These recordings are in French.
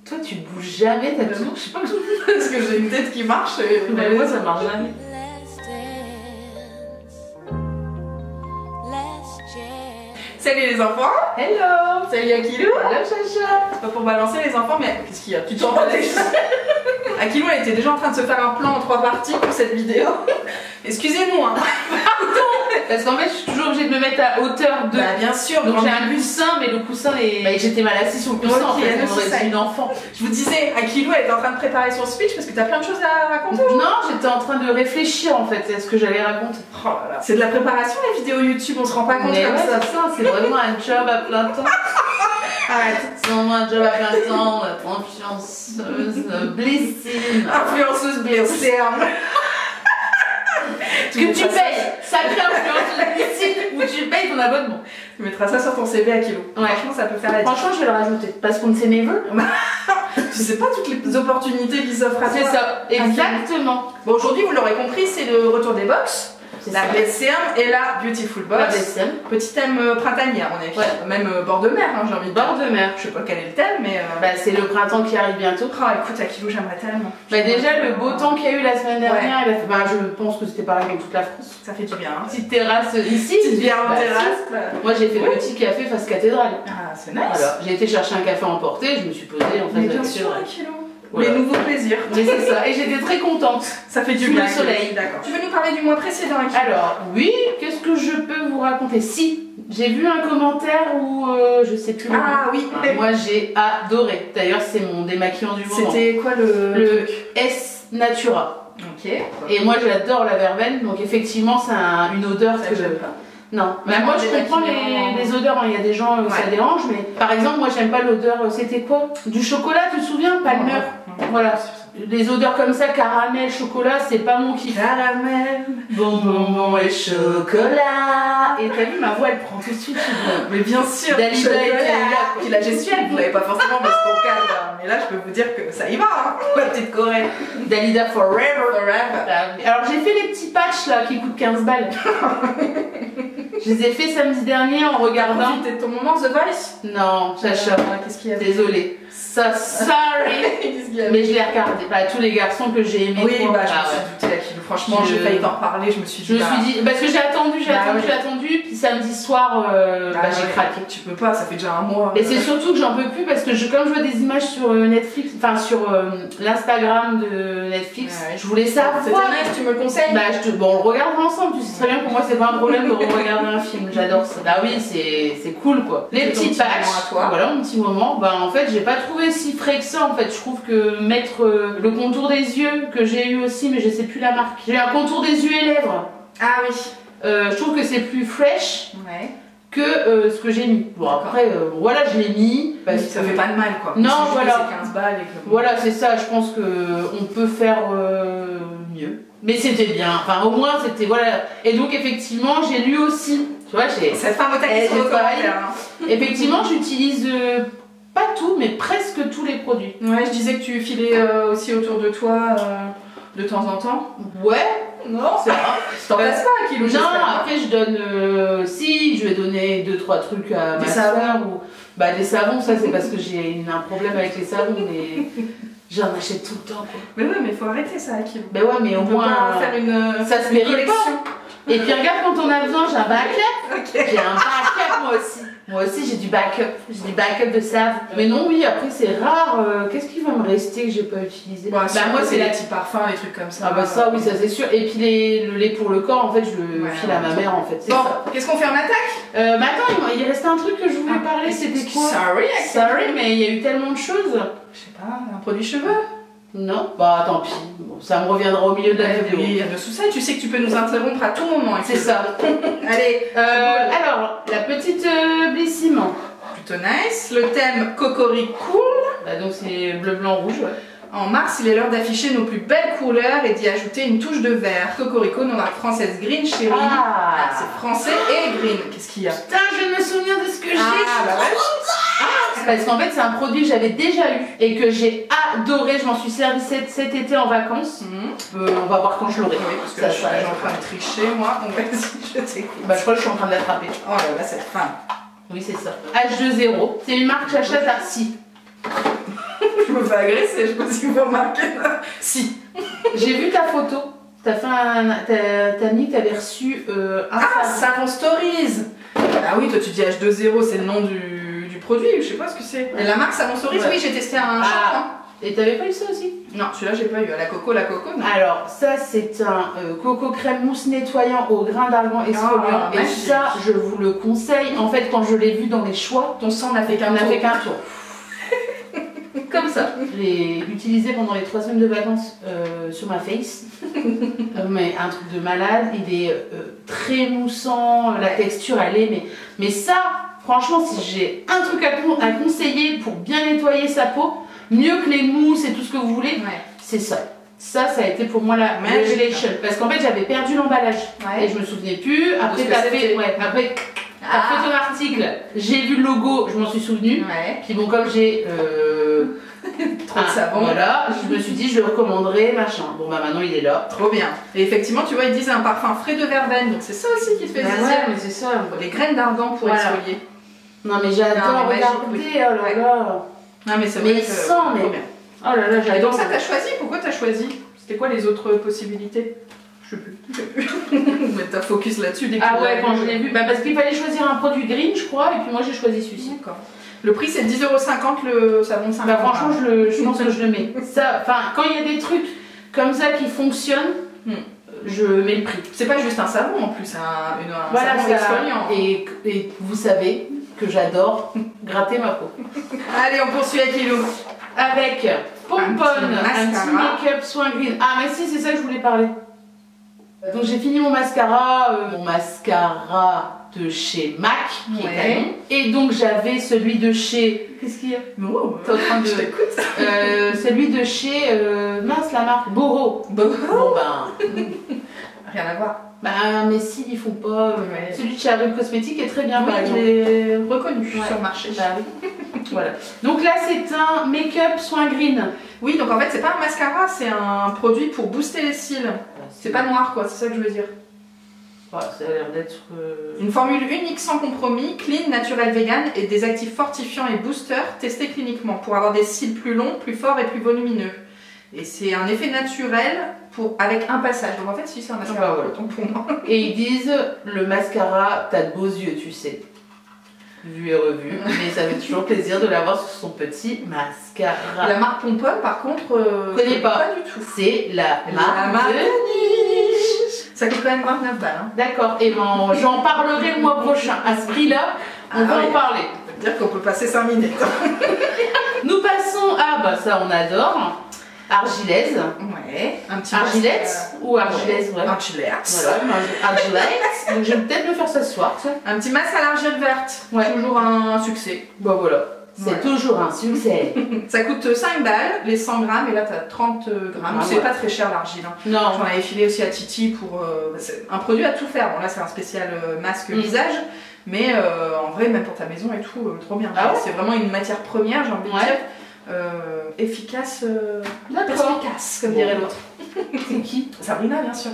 Toi, tu bouges jamais, t'as tout. Je sais pas parce que j'ai une tête qui marche. Et mais moi, ça marche jamais. Salut les enfants. Hello. Salut Akilou. Hello, Chacha. C'est pas pour balancer les enfants, mais qu'est-ce qu'il y a? Tu t'en vas déjà? Akilou, elle était déjà en train de se faire un plan en 3 parties pour cette vidéo. Excusez-nous, hein. Parce qu'en fait, je suis toujours obligée de me mettre à hauteur de. Bah, bien sûr. Donc j'ai un coussin, mais le coussin est. Bah, j'étais mal assise sur le coussin en fait. On aurait dit une enfant. Je vous disais, Akilou, elle est en train de préparer son speech parce que t'as plein de choses à raconter. Non, j'étais en train de réfléchir en fait à ce que j'allais raconter. Oh là là. C'est de la préparation les vidéos YouTube, on se rend pas compte mais comme ouais, ça. C'est vraiment un job à plein temps. Arrête, c'est vraiment un job à plein temps. Influenceuse, blessine. Influenceuse blessine. Que tu payes, sacrée influenceuse blessine, ou tu payes ton abonnement. Tu mettras ça sur ton CV Akilou. Ouais. Franchement, ça peut faire la différence. Franchement, je vais le rajouter. Parce qu'on ne sait mes vœux. Tu sais pas toutes les opportunités qui s'offrent à toi. C'est ça, exactement. Bon, aujourd'hui, vous l'aurez compris, c'est le retour des box. La BCM et la Beautiful Box. La BCM. Petit thème printanier, on est même bord de mer, hein, j'ai envie de dire. Bord de mer. Je sais pas quel est le thème, mais. Bah, c'est le printemps qui arrive bientôt. Oh, écoute, Akilou, j'aimerais tellement. Bah, déjà, le beau temps qu'il y a eu la semaine dernière, il a fait... bah, je pense que c'était pareil dans toute la France. Ça fait du bien. Hein. Petite terrasse ici. Petite bière en terrasse. Moi, j'ai fait le petit café face cathédrale. Ah, c'est nice. Voilà. J'ai été chercher un café emporté, je me suis posée en face de la bien sûr, Akilou. Voilà. Les nouveaux plaisirs. Mais c'est ça, et j'étais très contente. Ça fait du Sous bien. le soleil. D'accord. Tu veux nous parler du mois précédent, Akilou? Alors, oui, qu'est-ce que je peux vous raconter? Si, j'ai vu un commentaire où je sais plus. Ah oui. Moi, j'ai adoré. D'ailleurs, c'est mon démaquillant du moment. C'était quoi le S Natura. Ok. Et moi, j'adore la verveine, donc effectivement, c'est une odeur que j'aime pas. Non, mais moi je comprends les odeurs, hein. Il y a des gens ça dérange, mais par exemple moi j'aime pas l'odeur, c'était quoi? Du chocolat, tu te souviens? Palmer. Voilà, des odeurs comme ça, caramel, chocolat, c'est pas mon kiff. Caramel, bonbon et chocolat. Et t'as vu, ma voix elle prend tout de suite. Mais bien sûr, Dalida et Dalida. Puis la gestuelle, vous l'avez pas forcément parce qu'on calme, mais là je peux vous dire que ça y va, hein. La petite Corée. Dalida Forever. Alors j'ai fait les petits patchs là qui coûtent 15 balles. Je les ai fait samedi dernier en regardant. C'était ton moment The Voice? Non, Chacha. Qu'est-ce qu'il y a? Désolée. Ça, sorry. Mais je l'ai regardé. Bah, tous les garçons que j'ai aimés. Oui, bah, je me suis doutée, Akilou. Franchement, j'ai failli t'en reparler. Je me suis dit. Parce que j'ai attendu. Puis samedi soir, j'ai craqué. Tu peux pas, ça fait déjà un mois. Et c'est surtout que j'en peux plus parce que comme je vois des images sur Netflix, enfin sur l'Instagram de Netflix, je voulais savoir. C'était nice, tu me le conseilles? Bah, bon, on le regarde ensemble. Tu sais très bien, pour moi, c'est pas un problème de regarder un film. J'adore ça. Bah oui, c'est cool quoi. Les petits patchs. Voilà, mon petit moment. Bah, en fait, j'ai pas trouvé si frais que ça. En fait, je trouve que mettre le contour des yeux que j'ai eu aussi, mais je sais plus la marque. J'ai un contour des yeux et lèvres. Ah oui. Je trouve que c'est plus fresh. Que ce que j'ai mis. Bon après, voilà, je l'ai mis. Parce que ça fait pas de mal quoi. Non, voilà. C'est 15 balles et que... Voilà, c'est ça. Je pense qu'on peut faire mieux. Mais c'était bien. Enfin, au moins, c'était voilà. Et donc, effectivement, j'ai lu aussi. Tu vois, j'ai. Cette femme au taquet sur le commentaire. Effectivement, j'utilise pas tout, mais presque tous les produits. Ouais, je disais que tu filais aussi autour de toi de temps en temps. Ouais. Non, c'est vrai. T'en passes pas, Akilou? Non, après je donne. Si, je vais donner 2-3 trucs à ma soeur ou. Bah, des savons, ça c'est parce que j'ai un problème avec les savons, mais j'en achète tout le temps quoi. Mais ouais, mais faut arrêter ça, Akilou. Bah ouais, mais au moins. Faire une. Ça se mérite pas. Et puis regarde, quand on a besoin, j'ai un backup. J'ai un backup moi aussi. Moi aussi j'ai du backup. J'ai du backup de savon. Mais non, oui, après c'est rare. Qu'est-ce qui va me rester que j'ai pas utilisé? Bah moi c'est les petits parfums, les trucs comme ça. Ah bah ça oui, ça c'est sûr. Et puis le lait pour le corps, en fait, je le file à ma mère en fait. Bon, qu'est-ce qu'on fait, on attaque? Mais attends, il restait un truc que je voulais parler, c'était quoi? Sorry, mais il y a eu tellement de choses. Je sais pas, un produit cheveux? Non, bah tant pis, bon, ça me reviendra au milieu de la vidéo. Oui, il y a de sous ça, tu sais que tu peux nous interrompre à tout moment. C'est ça. Allez, alors, la petite blissiment. Plutôt nice. Le thème Cocorico. Bah, donc c'est bleu, blanc, rouge. Ouais. En mars, il est l'heure d'afficher nos plus belles couleurs et d'y ajouter une touche de vert. Cocorico, nos marques françaises Green Chérie. Ah, c'est français et green. Qu'est-ce qu'il y a? Putain, je me souviens de ce que j'ai. Bah ouais. Parce qu'en fait c'est un produit que j'avais déjà eu et que j'ai adoré, je m'en suis servi cet été en vacances. On va voir quand je l'aurai. Oui, parce que là, je suis en train de tricher moi, donc vas-y, je t'écoute. Bah je crois que je suis en train de l'attraper. Oh là là, c'est fin. Oui c'est ça. H20, c'est une marque Chacha Darcy. Je me fais agresser, je sais pas si vous remarquez. Si. J'ai vu ta photo. T'as mis que t'avais reçu un savon Stories. Ah oui, toi tu dis H2O, c'est le nom du produit, je sais pas ce que c'est. Et la marque Savon Stories, oui, j'ai testé un shampoing. Et t'avais pas eu ça aussi? Non, celui-là j'ai pas eu. La coco, non. Alors, ça c'est un coco crème mousse nettoyant au grain d'argan exfoliant. Et ça, je vous le conseille. En fait, quand je l'ai vu dans les choix, ton sang n'a fait qu'un tour. Comme ça. Je l'ai utilisé pendant les 3 semaines de vacances sur ma face. Mais un truc de malade. Il est très moussant. La texture, elle est... Mais ça, franchement, si j'ai un truc à conseiller pour bien nettoyer sa peau, mieux que les mousses et tout ce que vous voulez, c'est ça. Ça a été pour moi la révélation. Parce qu'en fait, j'avais perdu l'emballage. Et je me souvenais plus. Après, t'as fait ton article, j'ai vu le logo, je m'en suis souvenu. Puis bon, comme j'ai trop de savon, voilà, je me suis dit, je le recommanderai, machin. Bon, bah maintenant, il est là. Trop bien. Et effectivement, tu vois, ils disent un parfum frais de verveine. Donc c'est ça aussi qui te fait plaisir. Ouais, mais c'est ça. Les graines d'argan pour exfolier. Non, mais j'adore regarder, oh là là. Non, mais c'est vrai que... sent, mais... Oh là là, j'adore. Et donc ça, t'as choisi? Pourquoi t'as choisi? C'était quoi les autres possibilités? Je sais plus. Mais t'as focus là-dessus. Ah ouais, quand je l'ai vu. Bah parce qu'il fallait choisir un produit green, je crois, et puis moi j'ai choisi celui-ci. D'accord. Le prix c'est 10,50 € le savon 50. Bah franchement, je pense que je le mets. Ça, enfin, quand il y a des trucs comme ça qui fonctionnent, je mets le prix. C'est pas juste un savon en plus, c'est un savon exfoliant. Et vous savez que j'adore gratter ma peau. Allez, on poursuit avec Ilou. Avec Pompon, un petit make-up soin green. Ah mais si, c'est ça que je voulais parler. Donc j'ai fini mon mascara de chez MAC, qui est canon. Et donc j'avais celui de chez... Qu'est-ce qu'il y a? T'es en train de... Je t'écoute. Celui de chez... mince, la marque Boro. Bon ben... Rien à voir. Bah mais si, ils font pas... Celui de chez Avril Cosmétique est très bien, par exemple. Il est reconnu sur le marché. Bah oui. Voilà. Donc là c'est un make-up soin green. Oui, donc en fait c'est pas un mascara, c'est un produit pour booster les cils. C'est pas noir quoi, c'est ça que je veux dire. Ouais, ça a l'air d'être... Une formule unique sans compromis, clean, naturel, vegan et des actifs fortifiants et boosters testés cliniquement pour avoir des cils plus longs, plus forts et plus volumineux. Et c'est un effet naturel avec un passage. Donc en fait si c'est un mascara, pour moi. Et ils disent le mascara, t'as de beaux yeux, tu sais. Vu et revu, mais ça fait toujours plaisir de l'avoir sur son petit mascara. La marque Pompon, par contre, je connais pas du tout. C'est la marque de niche. Ça coûte quand même 29 balles. Hein. D'accord, et ben j'en parlerai le mois prochain. À ce prix-là, on va en parler. Ça veut dire qu'on peut passer 5 minutes. Nous passons à, bah ça on adore, Argilaise. Ouais. Un petit Argilette ou Argilaise, ouais. Argilette. Voilà, Argilette. Donc je vais peut-être le faire ce soir, ça. Un petit masque à l'argile verte. Ouais. Toujours un succès. Bah voilà. C'est toujours un succès. Ça coûte 5 balles, les 100 grammes, et là t'as 30 grammes. C'est pas très cher l'argile. Hein. Non. J'en avais filé aussi à Titi pour... un produit à tout faire. Bon là c'est un spécial masque visage, mais en vrai même pour ta maison et tout, trop bien. Ah ouais, c'est vraiment une matière première, j'ai envie de dire. Efficace, perspicace, comme dirait l'autre. C'est qui? Sabrina, bien sûr.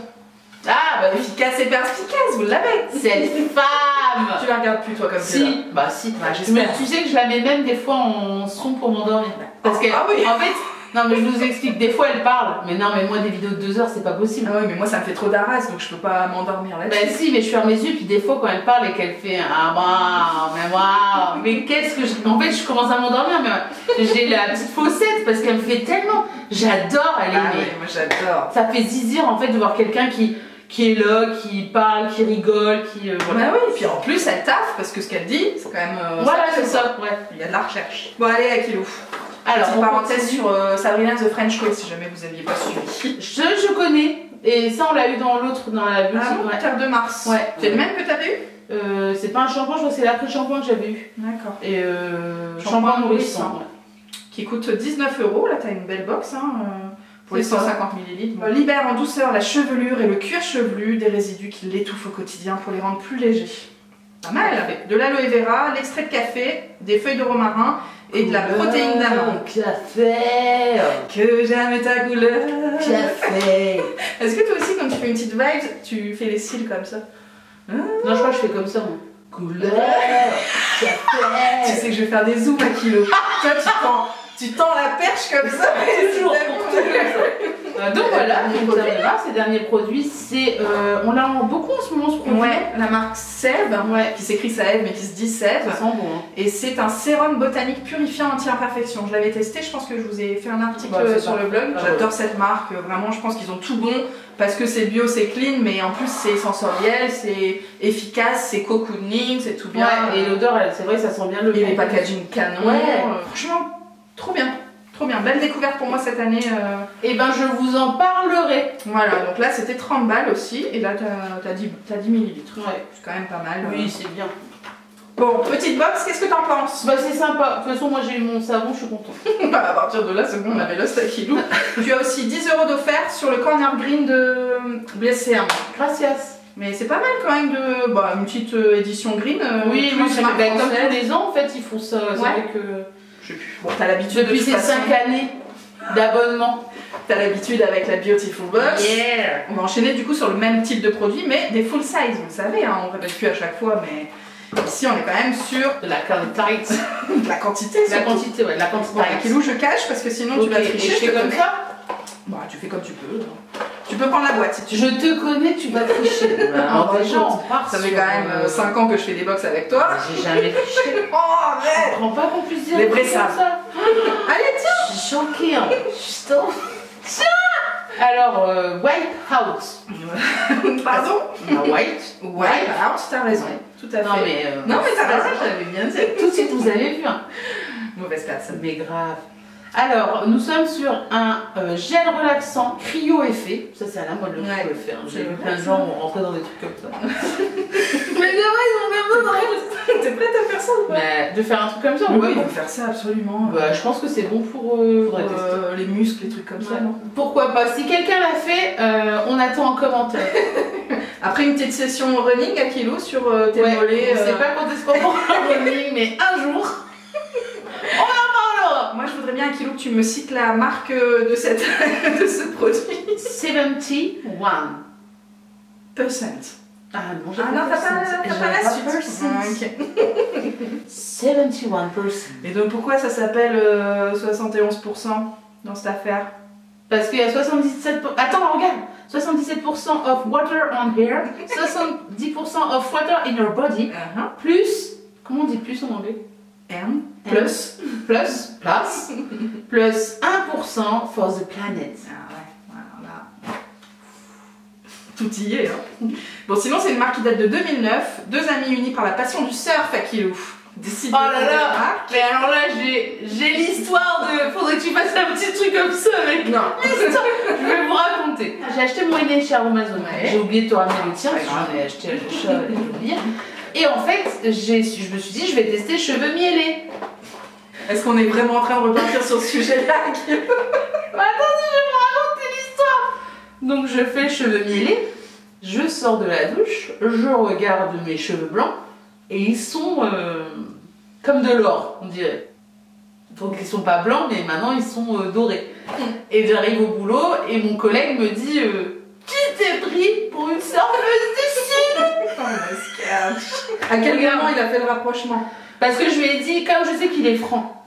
Ah, bah efficace et perspicace, vous l'avez. Cette femme. Tu la regardes plus toi comme ça? Si, bah si. Bah, j'espère. Tu sais que je la mets même des fois en son pour m'endormir. Parce que, en fait, non mais je vous explique, des fois elle parle, mais non mais moi des vidéos de 2 heures c'est pas possible. Ah oui, mais moi ça me fait trop d'arras donc je peux pas m'endormir là-dessus. Bah si, mais je ferme les yeux puis des fois quand elle parle et qu'elle fait mais qu'est-ce que je... En fait je commence à m'endormir, mais j'ai la petite faussette parce qu'elle me fait tellement... J'adore, elle est... Ah oui, moi j'adore. Ça fait zizir en fait de voir quelqu'un qui est là, qui parle, qui rigole, qui... voilà. Bah oui, et puis en plus elle taffe parce que ce qu'elle dit c'est quand même... voilà, c'est ça, ouais. Il y a de la recherche. Bon allez, Akilou. Alors, petite parenthèse sur Sabrina the French Queen si jamais vous aviez pas suivi. Je connais, et ça on l'a eu dans l'autre, dans la boutique. Ah bon, Terre de Mars. Ouais. C'est le même que t'avais eu? C'est pas un shampoing, je crois que c'est l'après-shampoing que j'avais eu. D'accord. Et shampoing nourrissant. Ouais. Qui coûte 19 €, là t'as une belle box hein, pour les 150 ml. Libère en douceur la chevelure et le cuir chevelu des résidus qui l'étouffent au quotidien pour les rendre plus légers. Pas mal. De l'aloe vera, l'extrait de café, des feuilles de romarin et de la protéine d'amande. Café. Que j'aime ta couleur. Café. Est-ce que toi aussi quand tu fais une petite vibe, tu fais les cils comme ça? Non, je crois que je fais comme ça moi. Couleur. Café. Tu sais que je vais faire des zooms à kilo. Toi Tu tends la perche comme ça, toujours. Donc voilà, ces derniers produits, c'est on l'a beaucoup en ce moment ce produit. Ouais, la marque Sève, qui s'écrit Sève mais qui se dit Sève. Ça sent bon. Hein. Et c'est un sérum botanique purifiant anti-imperfection. Je l'avais testé, je pense que je vous ai fait un article sur le blog. J'adore cette marque, vraiment, je pense qu'ils ont tout bon parce que c'est bio, c'est clean, mais en plus c'est sensoriel, c'est efficace, c'est cocooning, c'est tout bien. Ouais, et l'odeur, c'est vrai, ça sent bien le. Et les packaging canon. Franchement, trop bien. Trop bien, belle découverte pour moi cette année. Et ben je vous en parlerai. Voilà, donc là c'était 30 balles aussi, et là t'as 10 millilitres. Ouais. C'est quand même pas mal. Oui, c'est bien. Bon, petite box, qu'est-ce que t'en penses? Bah c'est sympa, de toute façon moi j'ai eu mon savon, je suis contente. À partir de là, c'est bon, on avait Lost à Kilou. Tu as aussi 10 € d'offert sur le corner green de BSCM. Gracias. Mais c'est pas mal quand même de... Bah, une petite édition green. Oui, c'est comme tous les ans en fait, ils font ça. C'est vrai que... Je sais plus. Bon, t'as l'habitude depuis ces 5 années d'abonnement. T'as l'habitude avec la Beautiful Box. Yeah. On va enchaîner du coup sur le même type de produit, mais des full size, vous le savez, hein, on répète plus à chaque fois, mais ici on est quand même sur de la quantité. De la quantité, la quantité, ouais, la quantité. Bon, un kilo je cache parce que sinon tu vas tricher. Et je fais comme ça. Bah, tu fais comme tu peux. Tu peux prendre la boîte si tu veux. Je te connais, tu vas tricher. Ça fait quand même 5 ans que je fais des box avec toi. J'ai jamais triché. Oh, arrête! Je comprends pas qu'on puisse dire les vrais savent. Allez, tiens! Je suis choquée, hein. Tiens! Alors, wipe out. Pardon? Wipe out, t'as raison. Tout à fait. Non, mais t'as raison, j'avais bien dit. Tout de suite, vous avez vu. Hein. Mauvaise personne. Mais grave. Alors, nous sommes sur un gel relaxant cryo effet. Ça, c'est à la mode le cryo effet. Hein. J'ai vu plein de gens rentrer dans des trucs comme ça. Mais de vrai, ils ont même pas. T'es prête à faire ça ou pas? De faire un truc comme ça? Oui, ils vont faire ça absolument. Bah, je pense que c'est bon pour les muscles, les trucs comme ça, non? Pourquoi pas? Si quelqu'un l'a fait, on attend en commentaire. Après une petite session running à kilo sur tes mollets. Je sais pas quand est-ce qu'on fera un running, mais un jour. On en parlera. Moi, je voudrais bien, Kilo, que tu me cites la marque de ce produit. 71%. Ah non, t'as pas la suite. 71%. Et donc, pourquoi ça s'appelle 71% dans cette affaire? Parce qu'il y a 77%. Attends, regarde. 77% of water on hair, 70% of water in your body, plus. Comment on dit plus en anglais? Plus 1% for the planet. Ah ouais, voilà. Tout y est. Hein. Bon, sinon, c'est une marque qui date de 2009. Deux amis unis par la passion du surf à Kilou. Oh là là. Mais alors là, j'ai l'histoire de... Faudrait que tu fasses un petit truc comme ça, mec. Non. Je vais vous raconter. J'ai acheté mon aîné chez Amazon. J'ai oublié de te ramener le tien, parce que j'en ai acheté à l'achat et j'ai oublié. Et en fait, je me suis dit, je vais tester cheveux miellés. Est-ce qu'on est vraiment en train de repartir sur ce sujet-là? Attendez, je vais vous raconter l'histoire. Donc je fais cheveux miellés, je sors de la douche, je regarde mes cheveux blancs, et ils sont comme de l'or, on dirait. Donc ils sont pas blancs, mais maintenant ils sont dorés. Et j'arrive au boulot, et mon collègue me dit, qui t'es pris pour une surfeuse de cils? À quel moment il a fait le rapprochement? Parce que je lui ai dit, comme je sais qu'il est franc,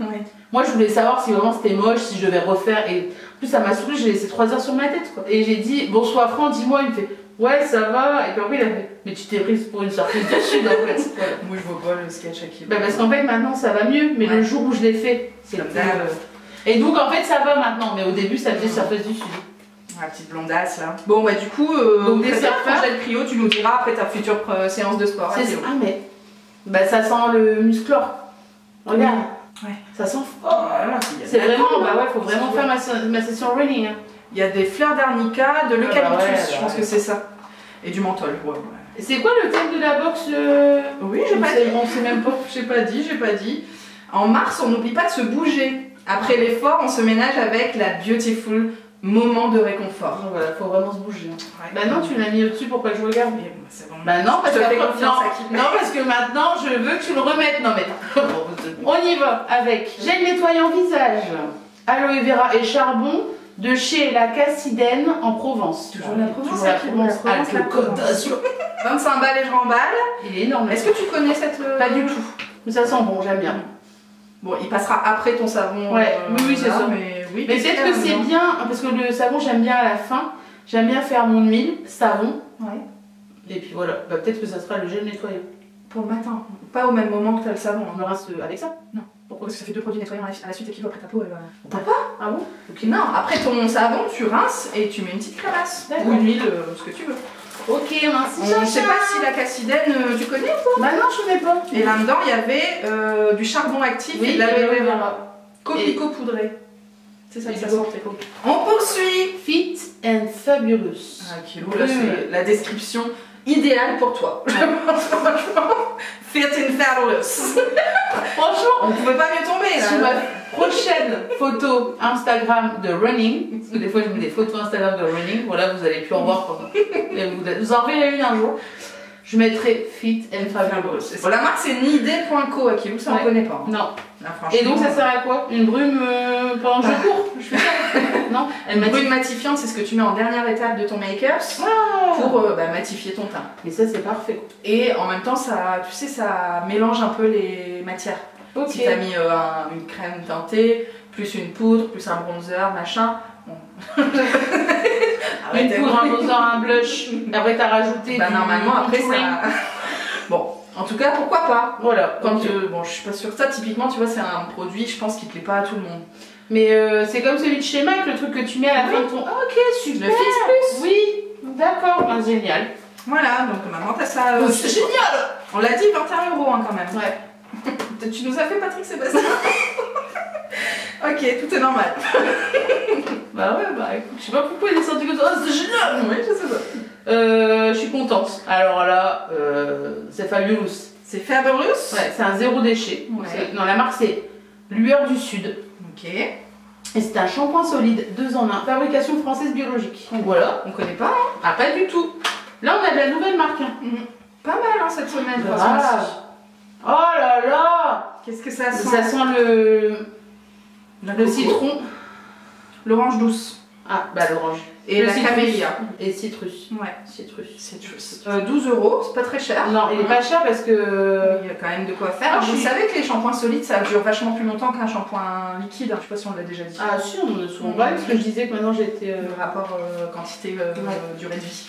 moi je voulais savoir si vraiment c'était moche, si je devais refaire, et en plus ça m'a saoulé, j'ai laissé 3 heures sur ma tête quoi. Et j'ai dit, bon sois franc, dis-moi, il me fait, ouais ça va, et puis après il a fait, mais tu t'es prise pour une surfeuse de cils en fait. Voilà. Moi je vois pas le sketch à qui. Bah parce qu'en fait maintenant ça va mieux, mais le jour où je l'ai fait, c'est comme ça. Et donc en fait ça va maintenant, mais au début ça faisait surfeuse du sud. La petite blondasse là. Bon bah du coup, donc des surfeurs, gel cryo, tu nous diras après ta future séance de sport. Ah mais... Bah ça sent le musclor. Regarde. Ouais. Ça sent fort. Voilà, c'est vraiment, bah ouais, faut vraiment faire ma session running. Hein. Il y a des fleurs d'arnica, de l'eucalyptus, je pense que c'est ça. Et du menthol. Et c'est quoi le thème de la box Oui, j'ai pas dit. On sait même pas. J'ai pas dit. En mars, on n'oublie pas de se bouger. Après l'effort, on se ménage avec la Beautiful moment de réconfort. Voilà, faut vraiment se bouger. Bah non, tu l'as mis au-dessus pour pas que je regarde. C'est bon. Bah non, parce que maintenant je veux que tu le remettes. Non mais on y va avec gel nettoyant visage, aloe vera et charbon de chez la Cassidène en Provence. Toujours la Provence. La Côte d'Azur. 25 balles et je remballe. Il est énorme. Est-ce que tu connais cette... Pas du tout. Mais ça sent bon, j'aime bien. Bon, il passera après ton savon. Ouais, oui, c'est ça. Mais, oui, mais peut-être que c'est bien, parce que le savon, j'aime bien à la fin. J'aime bien faire mon huile, savon. Ouais. Et puis voilà, bah, peut-être que ça sera le gel nettoyant. Pour le matin. Pas au même moment que tu as le savon. On me rince avec ça? Non. Pourquoi? Parce que ça fait 2 produits nettoyants à la suite et qui vont après ta peau. T'as pas? Ah bon? Ok. Non, après ton savon, tu rinces et tu mets une petite crémasse. Ou une huile, ce que tu veux. Ok, merci. Je sais pas si la cassidène, tu connais ou pas? Bah non, je connais pas. Et là-dedans, il y avait du charbon actif et de l'aloe vera. Coquelicot poudré. C'est ça, ça sortait. On poursuit. Fit and Fabulous. Ah, Kilo, là, c'est la description idéale pour toi. Franchement, Fit and Fabulous. Franchement, on pouvait pas mieux tomber là. Sur ma prochaine photo Instagram de running, parce que des fois je mets des photos Instagram de running, voilà, vous allez plus en voir pendant. Vous en verrez une un jour. Je mettrai Fit and Fabulous. Bon, la marque c'est nidé.co, Akilou, ça on connaît pas. Non. Là, et donc ça sert à quoi? Une brume pendant que je cours? Je fais ça. Non. Une brume matifiante, c'est ce que tu mets en dernière étape de ton make-up pour matifier ton teint. Et ça c'est parfait. Et en même temps, ça, tu sais, ça mélange un peu les matières. Okay. Si t'as mis une crème teintée, plus une poudre, plus un bronzer, machin. Bon. Une poudre, un bronzer, un blush. Après t'as rajouté. Bah normalement après ça. Bon. En tout cas, pourquoi pas? Voilà. Quand bon, je suis pas sûre que ça. Typiquement, tu vois, c'est un produit, je pense, qui plaît pas à tout le monde. Mais c'est comme celui de chez MAC, le truc que tu mets à la fin de ton. Ah, ok, super. Le Fit Plus. Oui. D'accord. Ben, génial. Voilà. Donc maintenant t'as ça. C'est génial. On l'a dit, 21 € hein, quand même. Ouais. Tu nous as fait Patrick Sébastien. Ok, tout est normal. Bah ouais, bah écoute, je sais pas pourquoi il est sorti comme ça. Oh, c'est génial. Oui, je sais pas. Je suis contente. Alors là, c'est Fabulous. C'est Fabulous? Ouais, c'est un zéro déchet. Ouais. Non, la marque c'est Lueur du Sud. Ok. Et c'est un shampoing solide, 2 en 1, fabrication française biologique. Donc voilà. On connaît pas, hein? Ah, pas du tout. Là, on a de la nouvelle marque. Hein. Pas mal, hein, cette semaine. Oh là là. Qu'est-ce que ça sent? Ça sent le citron. L'orange douce. Ah, bah l'orange. Et la camélia. Et citrus. Ouais. Citrus. 12 €, c'est pas très cher. Non, il est pas cher parce que. Il y a quand même de quoi faire. Vous savez que les shampoings solides ça dure vachement plus longtemps qu'un shampoing liquide. Je sais pas si on l'a déjà dit. Ah, si, on en a souvent parlé parce que je disais que maintenant j'étais. Le rapport quantité durée de vie.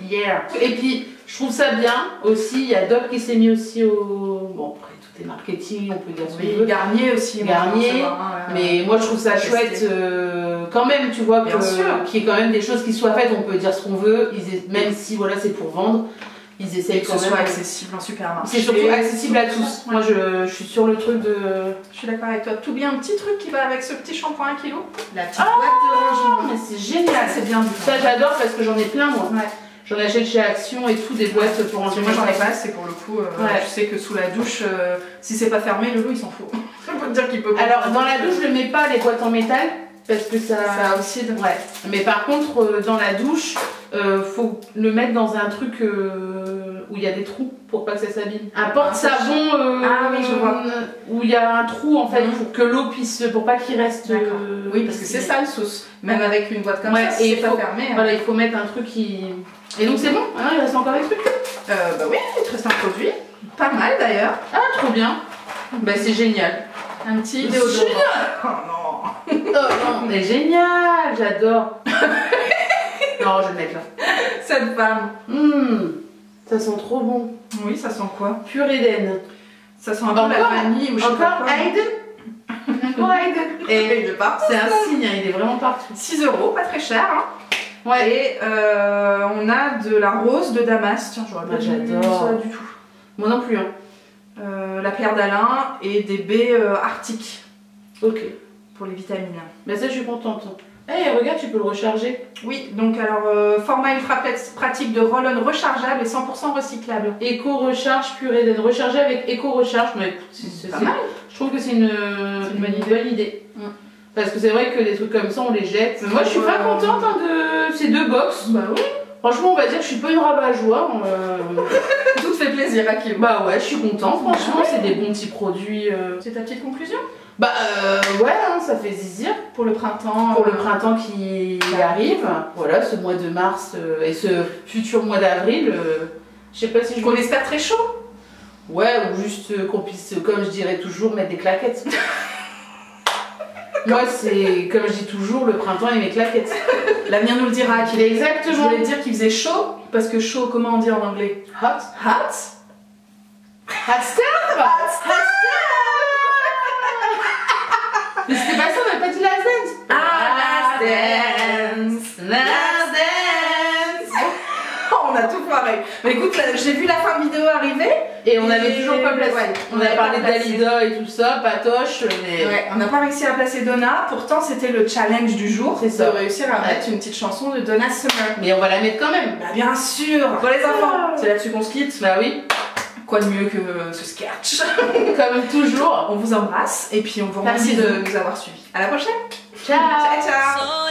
Yeah. Et puis, je trouve ça bien aussi. Il y a Dove qui s'est mis aussi au. Bon, après, tout est marketing, on peut dire ce qu'on veut. Garnier aussi. Garnier. Mais moi, je trouve ça chouette quand même, tu vois, qu'il y ait quand même des choses qui soient faites. On peut dire ce qu'on veut, même si voilà, c'est pour vendre. Ils essayent quand même. Que ce soit accessible en supermarché. C'est surtout accessible à tous. Moi, je suis sur le truc de. Je suis d'accord avec toi. T'oublies un petit truc qui va avec ce petit shampoing 1 kg? La petite boîte de rangement. Mais c'est génial. C'est bien. Ça, j'adore parce que j'en ai plein, moi. Ouais. J'en achète chez Action et tout, des boîtes pour ranger. Moi, j'en ai pas, c'est pour le coup. Je sais que sous la douche, si c'est pas fermé, le loup il s'en fout. Je peux te dire qu'il peut pas. Alors, dans la douche, je ne mets pas les boîtes en métal. Parce que ça oxyde. Ouais. Mais par contre, dans la douche, faut le mettre dans un truc où il y a des trous pour pas que ça s'abîme. Un porte-savon ah oui, je vois. Où il y a un trou en fait pour que l'eau puisse, pour pas qu'il reste. Oui, parce que c'est ça le sauce. Même avec une boîte comme ça, si c'est pas fermé. Voilà, il faut mettre un truc qui. Et donc c'est bon. Ah, il reste encore des trucs. Bah oui, il te reste un produit. Pas mal d'ailleurs. Ah, trop bien. Bah c'est génial. Un petit déodorant. Oh non. Oh non, mais génial, j'adore. Non, je vais le mettre là. Cette femme. Ça sent trop bon. Oui, ça sent quoi? Pur Eden. Ça sent un peu la vanille ou je sais pas quoi. Encore Aiden. Et c'est un signe, hein, il est vraiment partout. 6 €, pas très cher. Hein. Ouais. Et on a de la rose de Damas. Tiens, j'aurais pas j'adore ça du tout. Moi non plus. Hein. La pierre d'Alain et des baies arctiques. Ok. Pour les vitamines. Mais ça, je suis contente. Eh, regarde, tu peux le recharger. Oui, donc alors, format ultra pratique de roll-on rechargeable et 100% recyclable. Éco-recharge pur Eden. Recharger avec éco-recharge. Mais écoute, c'est pas mal. Je trouve que c'est une bonne idée. Parce que c'est vrai que des trucs comme ça, on les jette. Mais moi, je suis pas contente de ces 2 box. Bah oui. Franchement, on va dire que je suis pas une rabat-joie. Tout te fait plaisir, Hakim. Bah ouais, je suis contente, franchement, c'est des bons petits produits. C'est ta petite conclusion? Bah ouais, hein, ça fait zizir. Pour le printemps. Pour le printemps qui arrive. Voilà, ce mois de mars et ce futur mois d'avril. Je sais pas si je... Qu'on espère très chaud. Ouais, ou juste qu'on puisse, comme je dirais toujours, mettre des claquettes. Moi, c'est comme je dis toujours, le printemps et mes claquettes. L'avenir nous le dira. Exactement. Je voulais dire qu'il faisait chaud, parce que chaud, comment on dit en anglais? Hot. Hot. Hot stuff. Hot stuff. Mais c'était pas ça, on n'avait pas dit last dance. Ah, last dance. Last dance. On a tout foiré. Mais écoute, j'ai vu la fin de vidéo arriver. Et on avait toujours pas placé. Ouais, on a parlé d'Alida et tout ça, Patoche, mais... Ouais, on n'a pas réussi à placer Donna. Pourtant, c'était le challenge du jour. C'est ça. De réuskir à mettre une petite chanson de Donna Summer. Mais on va la mettre quand même. Bah bien sûr. Bon les enfants, c'est là-dessus qu'on se quitte. Bah oui. Quoi de mieux que ce sketch. Comme toujours. On vous embrasse et puis on vous remercie de nous avoir suivis. À la prochaine. Ciao. Ciao, ciao.